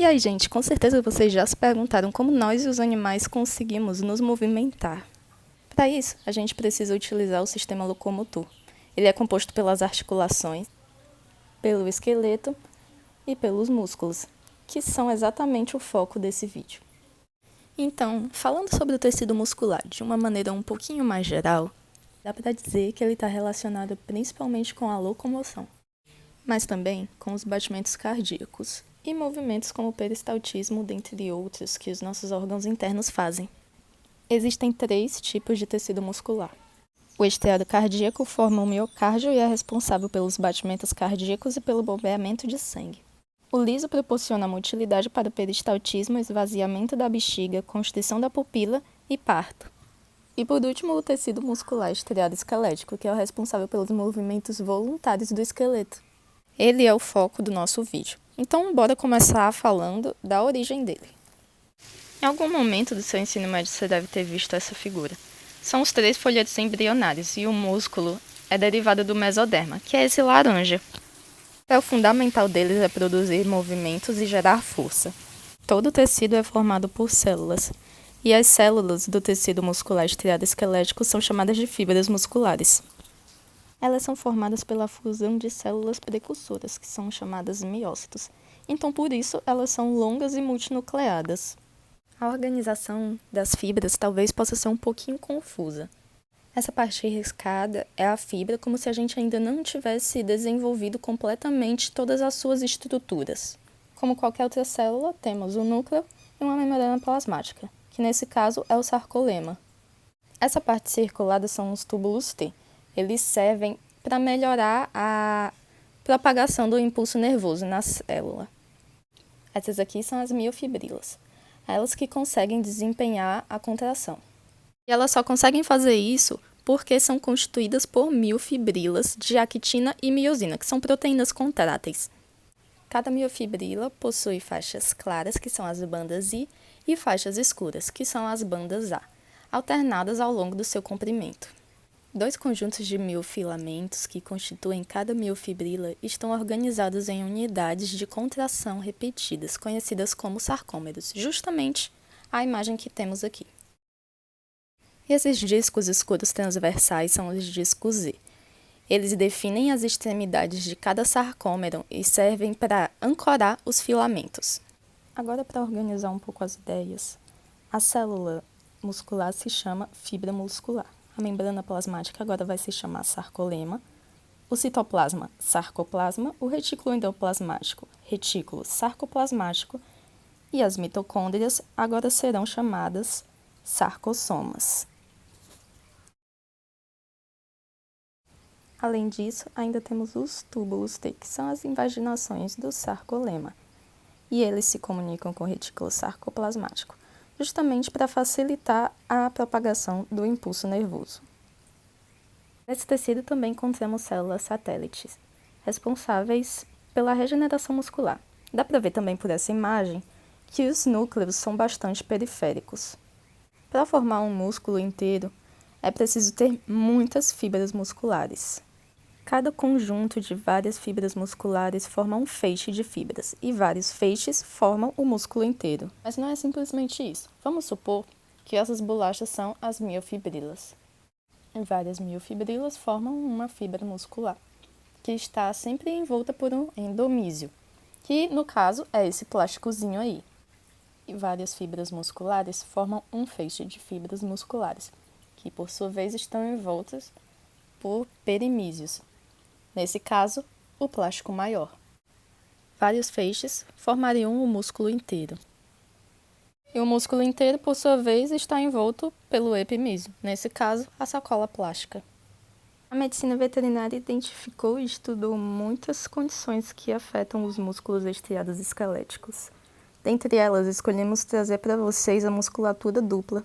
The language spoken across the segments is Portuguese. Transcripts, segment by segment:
E aí, gente, com certeza vocês já se perguntaram como nós e os animais conseguimos nos movimentar. Para isso, a gente precisa utilizar o sistema locomotor. Ele é composto pelas articulações, pelo esqueleto e pelos músculos, que são exatamente o foco desse vídeo. Então, falando sobre o tecido muscular de uma maneira um pouquinho mais geral, dá para dizer que ele está relacionado principalmente com a locomoção, mas também com os batimentos cardíacos e movimentos como o peristaltismo, dentre outros, que os nossos órgãos internos fazem. Existem 3 tipos de tecido muscular. O estriado cardíaco forma o miocárdio e é responsável pelos batimentos cardíacos e pelo bombeamento de sangue. O liso proporciona motilidade para o peristaltismo, esvaziamento da bexiga, constrição da pupila e parto. E por último, o tecido muscular estriado esquelético, que é o responsável pelos movimentos voluntários do esqueleto. Ele é o foco do nosso vídeo. Então, bora começar falando da origem dele. Em algum momento do seu ensino médio você deve ter visto essa figura. São os 3 folhetos embrionários e o músculo é derivado do mesoderma, que é esse laranja. O fundamental deles é produzir movimentos e gerar força. Todo o tecido é formado por células, e as células do tecido muscular estriado esquelético são chamadas de fibras musculares. Elas são formadas pela fusão de células precursoras, que são chamadas miócitos. Então, por isso, elas são longas e multinucleadas. A organização das fibras talvez possa ser um pouquinho confusa. Essa parte riscada é a fibra, como se a gente ainda não tivesse desenvolvido completamente todas as suas estruturas. Como qualquer outra célula, temos o núcleo e uma membrana plasmática, que nesse caso é o sarcolema. Essa parte circulada são os túbulos T. Eles servem para melhorar a propagação do impulso nervoso na célula. Essas aqui são as miofibrilas, elas que conseguem desempenhar a contração. E elas só conseguem fazer isso porque são constituídas por miofibrilas de actina e miosina, que são proteínas contráteis. Cada miofibrila possui faixas claras, que são as bandas I, e faixas escuras, que são as bandas A, alternadas ao longo do seu comprimento. 2 conjuntos de miofilamentos que constituem cada miofibrila estão organizados em unidades de contração repetidas, conhecidas como sarcômeros, justamente a imagem que temos aqui. E esses discos escuros transversais são os discos Z. Eles definem as extremidades de cada sarcômero e servem para ancorar os filamentos. Agora, para organizar um pouco as ideias, a célula muscular se chama fibra muscular. A membrana plasmática agora vai se chamar sarcolema, o citoplasma, sarcoplasma, o retículo endoplasmático, retículo sarcoplasmático, e as mitocôndrias agora serão chamadas sarcossomas. Além disso, ainda temos os túbulos T, que são as invaginações do sarcolema, e eles se comunicam com o retículo sarcoplasmático, justamente para facilitar a propagação do impulso nervoso. Nesse tecido também encontramos células satélites, responsáveis pela regeneração muscular. Dá para ver também por essa imagem que os núcleos são bastante periféricos. Para formar um músculo inteiro, é preciso ter muitas fibras musculares. Cada conjunto de várias fibras musculares forma um feixe de fibras, e vários feixes formam o músculo inteiro. Mas não é simplesmente isso. Vamos supor que essas bolachas são as miofibrilas. E várias miofibrilas formam uma fibra muscular, que está sempre envolta por um endomísio, que no caso é esse plásticozinho aí. E várias fibras musculares formam um feixe de fibras musculares, que por sua vez estão envoltas por perimísios. Nesse caso, o plástico maior. Vários feixes formariam o músculo inteiro. E o músculo inteiro, por sua vez, está envolto pelo epimísio, nesse caso, a sacola plástica. A medicina veterinária identificou e estudou muitas condições que afetam os músculos estriados esqueléticos. Dentre elas, escolhemos trazer para vocês a musculatura dupla.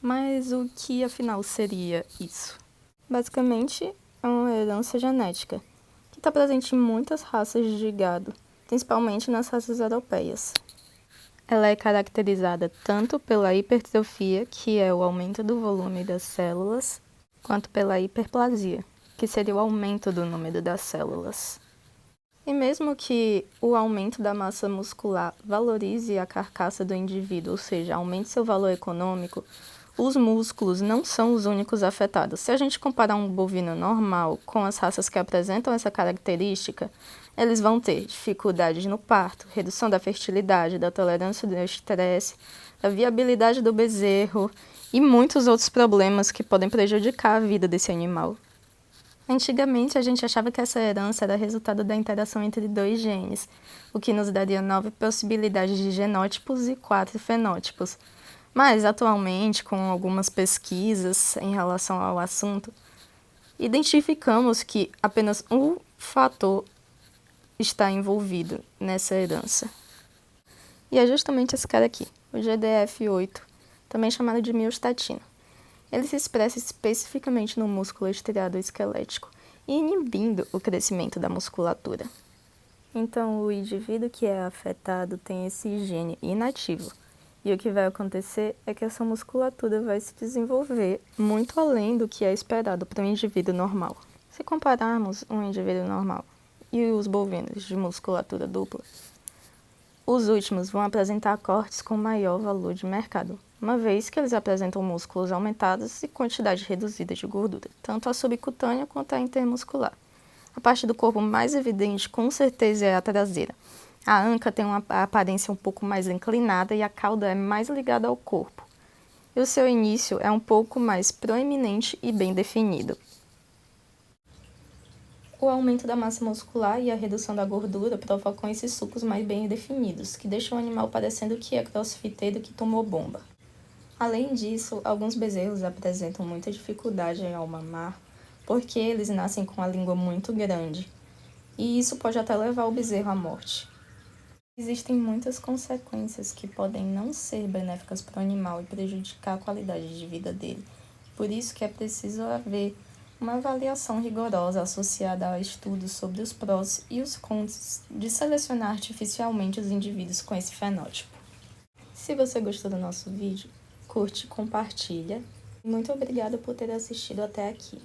Mas o que, afinal, seria isso? Basicamente, é uma herança genética, que está presente em muitas raças de gado, principalmente nas raças europeias. Ela é caracterizada tanto pela hipertrofia, que é o aumento do volume das células, quanto pela hiperplasia, que seria o aumento do número das células. E mesmo que o aumento da massa muscular valorize a carcaça do indivíduo, ou seja, aumente seu valor econômico, os músculos não são os únicos afetados. Se a gente comparar um bovino normal com as raças que apresentam essa característica, eles vão ter dificuldades no parto, redução da fertilidade, da tolerância ao estresse, da viabilidade do bezerro e muitos outros problemas que podem prejudicar a vida desse animal. Antigamente, a gente achava que essa herança era resultado da interação entre 2 genes, o que nos daria 9 possibilidades de genótipos e 4 fenótipos. Mas, atualmente, com algumas pesquisas em relação ao assunto, identificamos que apenas um fator está envolvido nessa herança. E é justamente esse cara aqui, o GDF8, também chamado de miostatina. Ele se expressa especificamente no músculo estriado esquelético, inibindo o crescimento da musculatura. Então, o indivíduo que é afetado tem esse gene inativo, e o que vai acontecer é que essa musculatura vai se desenvolver muito além do que é esperado para um indivíduo normal. Se compararmos um indivíduo normal e os bovinos de musculatura dupla, os últimos vão apresentar cortes com maior valor de mercado, uma vez que eles apresentam músculos aumentados e quantidade reduzida de gordura, tanto a subcutânea quanto a intermuscular. A parte do corpo mais evidente, com certeza, é a traseira. A anca tem uma aparência um pouco mais inclinada e a cauda é mais ligada ao corpo. E o seu início é um pouco mais proeminente e bem definido. O aumento da massa muscular e a redução da gordura provocam esses sulcos mais bem definidos, que deixam o animal parecendo que é crossfiteiro que tomou bomba. Além disso, alguns bezerros apresentam muita dificuldade ao mamar, porque eles nascem com a língua muito grande, e isso pode até levar o bezerro à morte. Existem muitas consequências que podem não ser benéficas para o animal e prejudicar a qualidade de vida dele. Por isso que é preciso haver uma avaliação rigorosa associada a estudos sobre os prós e os contras de selecionar artificialmente os indivíduos com esse fenótipo. Se você gostou do nosso vídeo, curte, compartilha. Muito obrigada por ter assistido até aqui.